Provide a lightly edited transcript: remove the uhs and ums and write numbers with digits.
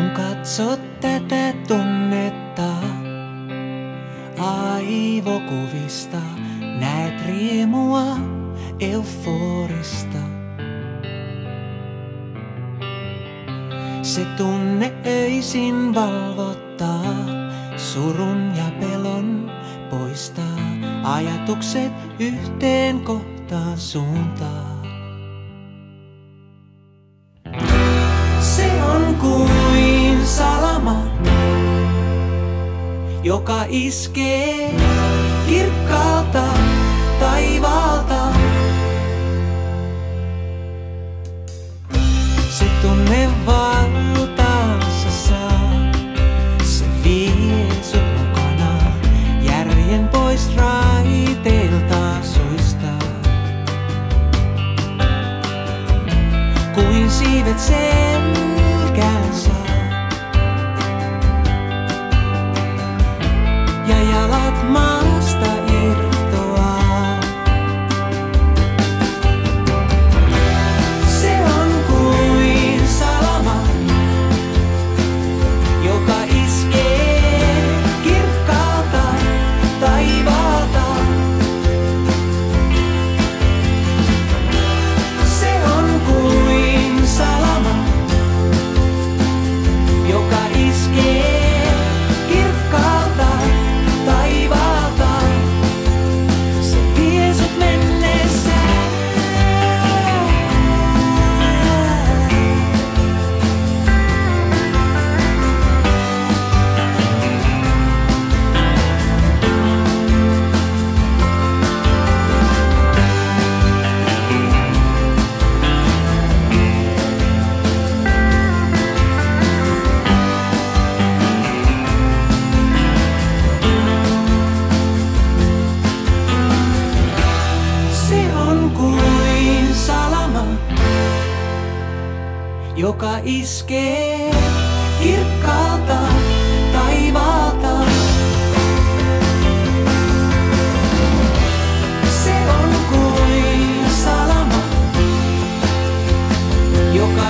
Kun katsot tätä tunnetta aivokuvista, näet riemua euforista. Se tunne öisin valvottaa, surun ja pelon poistaa, ajatukset yhteen kohtaan suuntaa. Se on kuin salama, joka iskee kirkkaalta taivaalta. Se tunne valtaansa saa, se vie sut mukanaan, järjen pois raiteiltaan suistaa. Kuin siivet selkään saa ja jalat maasta irtoaa. Se on kuin salama, joka iskee kirkkaalta taivaalta. Se on kuin salama, joka iskee kirkkaalta taivaalta. Se vie sut mennessään. Se on kuin salama, joka iskee kirkkaalta taivaalta. Se on kuin salama, joka